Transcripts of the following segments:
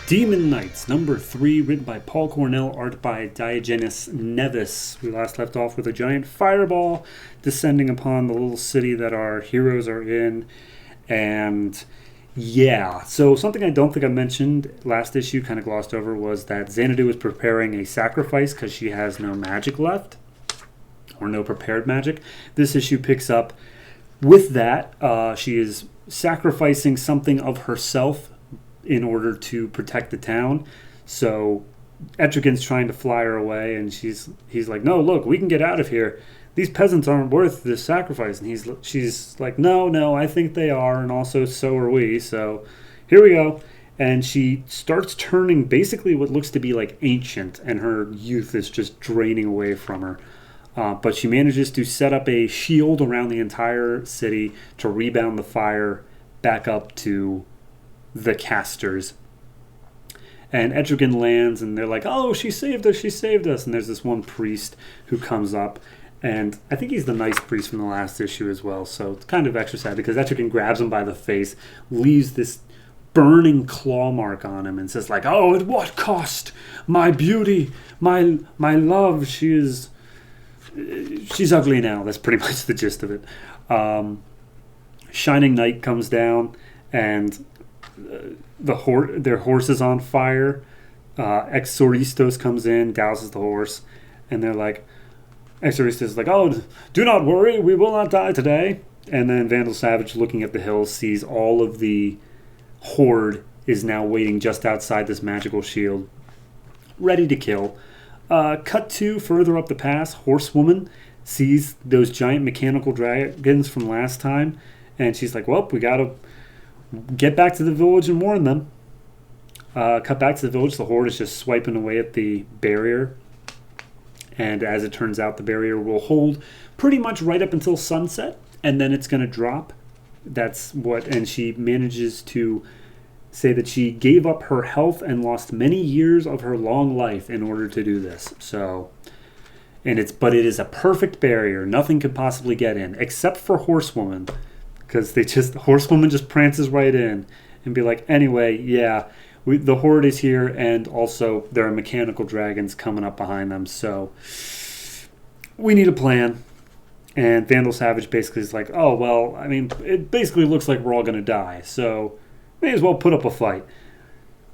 Demon Knights, number 3, written by Paul Cornell, art by Diogenes Nevis. We last left off with a giant fireball descending upon the little city that our heroes are in. And yeah, so something I don't think I mentioned last issue, kind of glossed over, was that Xanadu is preparing a sacrifice because she has no magic left, or no prepared magic. This issue picks up with that. She is sacrificing something of herself in order to protect the town. So Etrigan's trying to fly her away, and he's like, no, look, we can get out of here. These peasants aren't worth this sacrifice. And she's like, no, I think they are, and also so are we. So here we go. And she starts turning basically what looks to be like ancient, and her youth is just draining away from her. But she manages to set up a shield around the entire city to rebound the fire back up to the casters. And Etrigan lands, and they're like, oh, she saved us. And there's this one priest who comes up, and I think he's the nice priest from the last issue as well. So it's kind of extra sad because Etrigan grabs him by the face, leaves this burning claw mark on him, and says like, oh, at what cost? My beauty, my love, she's ugly now. That's pretty much the gist of it. Shining Knight comes down, and their horse is on fire. Exoristos comes in, douses the horse, and they're like, Exoristos is like, oh, do not worry, we will not die today. And then Vandal Savage, looking at the hills, sees all of the horde is now waiting just outside this magical shield, ready to kill. Cut to further up the pass, Horsewoman sees those giant mechanical dragons from last time, and she's like, well, we gotta get back to the village and warn them. Cut back to the village. The horde is just swiping away at the barrier. And as it turns out, the barrier will hold pretty much right up until sunset. And then it's going to drop. And she manages to say that she gave up her health and lost many years of her long life in order to do this. But it is a perfect barrier. Nothing could possibly get in, except for Horsewoman. Because Horsewoman just prances right in and be like, anyway, yeah, the horde is here, and also there are mechanical dragons coming up behind them, so we need a plan. And Vandal Savage basically is like, oh, well, I mean, it basically looks like we're all going to die, so may as well put up a fight.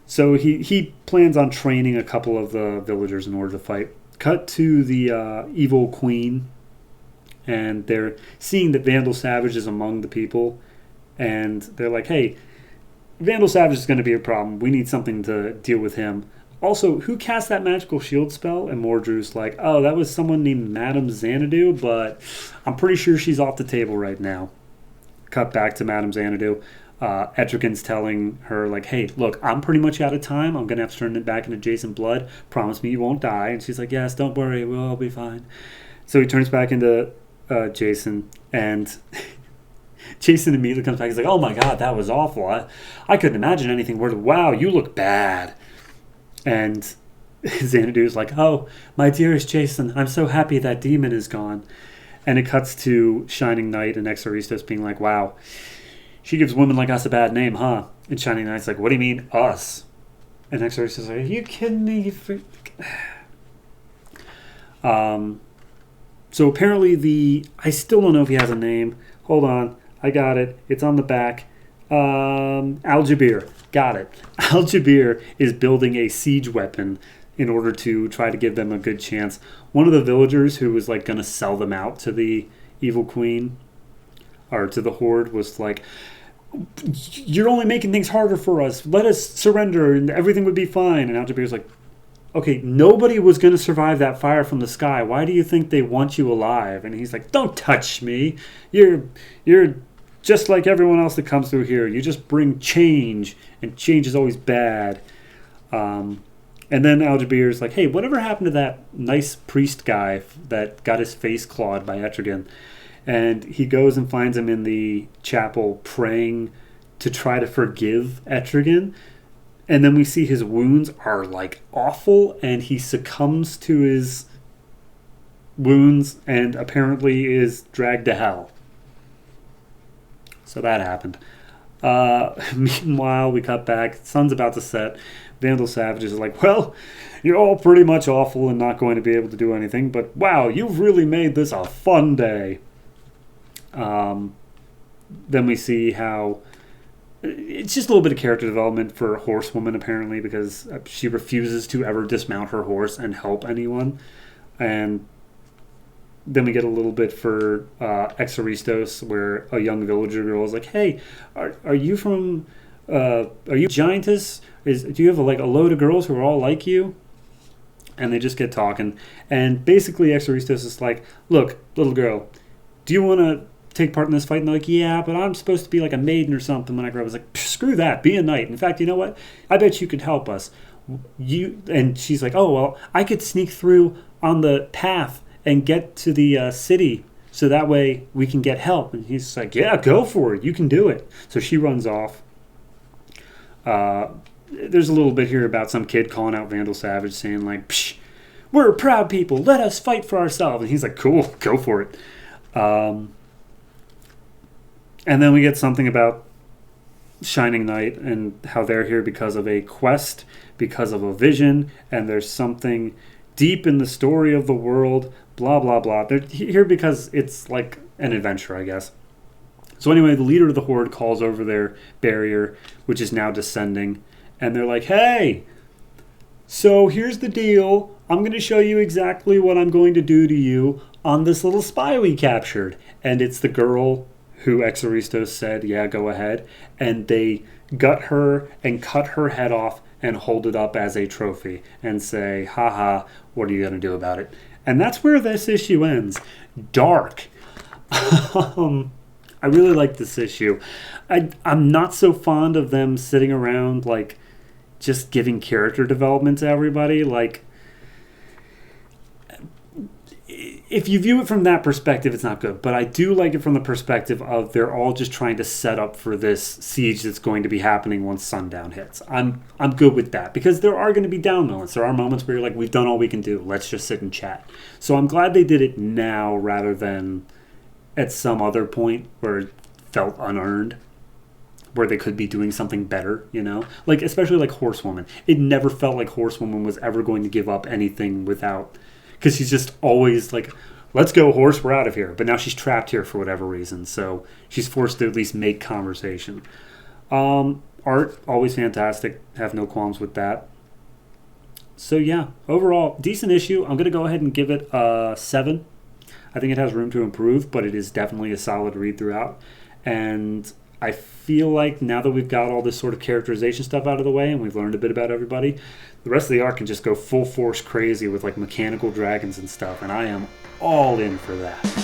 So he plans on training a couple of the villagers in order to fight. Cut to the evil queen, and they're seeing that Vandal Savage is among the people, and they're like, hey, Vandal Savage is going to be a problem. We need something to deal with him. Also, who cast that magical shield spell? And Mordru's like, oh, that was someone named Madame Xanadu, but I'm pretty sure she's off the table right now. Cut back to Madame Xanadu. Etrigan's telling her, like, hey, look, I'm pretty much out of time. I'm going to have to turn it back into Jason Blood. Promise me you won't die. And she's like, yes, don't worry. We'll all be fine. So he turns back into Jason, and Jason immediately comes back. He's like, oh my god, that was awful. I couldn't imagine anything worse. Wow, you look bad. And Xanadu's like, oh, my dearest Jason, I'm so happy that demon is gone. And it cuts to Shining Knight and Exoristos being like, wow, she gives women like us a bad name, huh? And Shining Knight's like, what do you mean, us? And Exoristos is like, are you kidding me? So apparently I still don't know if he has a name. Hold on. I got it. It's on the back. Al-Jabir. Got it. Al-Jabir is building a siege weapon in order to try to give them a good chance. One of the villagers who was like going to sell them out to the evil queen, or to the horde, was like, you're only making things harder for us. Let us surrender and everything would be fine. And Al-Jabir's like, okay, nobody was going to survive that fire from the sky. Why do you think they want you alive? And he's like, don't touch me. You're just like everyone else that comes through here. You just bring change, and change is always bad. And then Al-Jabir is like, hey, whatever happened to that nice priest guy that got his face clawed by Etrigan? And he goes and finds him in the chapel praying to try to forgive Etrigan. And then we see his wounds are like awful, and he succumbs to his wounds and apparently is dragged to hell. So that happened. Meanwhile, we cut back. Sun's about to set. Vandal Savages is like, well, you're all pretty much awful and not going to be able to do anything, but wow, you've really made this a fun day. Then we see how it's just a little bit of character development for Horsewoman, apparently, because she refuses to ever dismount her horse and help anyone. And then we get a little bit for Exoristos, where a young villager girl is like, hey, are you from, are you giantess? Do you have a load of girls who are all like you? And they just get talking. And basically Exoristos is like, look, little girl, do you want to take part in this fight? And they're like, yeah, but I'm supposed to be like a maiden or something when I grow up. I was like, screw that, be a knight. In fact, you know what? I bet you could help us. And she's like, oh, well, I could sneak through on the path and get to the city so that way we can get help. And he's like, yeah, go for it. You can do it. So she runs off. There's a little bit here about some kid calling out Vandal Savage saying like, psh, we're proud people. Let us fight for ourselves. And he's like, cool, go for it. And then we get something about Shining Knight and how they're here because of a quest, because of a vision, and there's something deep in the story of the world, blah, blah, blah. They're here because it's like an adventure, I guess. So anyway, the leader of the Horde calls over their barrier, which is now descending, and they're like, hey, so here's the deal. I'm going to show you exactly what I'm going to do to you on this little spy we captured. And it's the girl who Exoristos said, yeah, go ahead. And they gut her and cut her head off and hold it up as a trophy and say, haha, what are you going to do about it? And that's where this issue ends. Dark. I really like this issue. I'm not so fond of them sitting around like just giving character development to everybody. Like, if you view it from that perspective, it's not good. But I do like it from the perspective of they're all just trying to set up for this siege that's going to be happening once sundown hits. I'm good with that because there are going to be down moments. There are moments where you're like, we've done all we can do. Let's just sit and chat. So I'm glad they did it now rather than at some other point where it felt unearned, where they could be doing something better, you know? Like, especially like Horsewoman. It never felt like Horsewoman was ever going to give up anything without... Because she's just always like, let's go, horse, we're out of here. But now she's trapped here for whatever reason. So she's forced to at least make conversation. Art, always fantastic. Have no qualms with that. So yeah, overall, decent issue. I'm going to go ahead and give it a 7. I think it has room to improve, but it is definitely a solid read throughout. And I feel like now that we've got all this sort of characterization stuff out of the way and we've learned a bit about everybody, the rest of the arc can just go full force crazy with like mechanical dragons and stuff, and I am all in for that.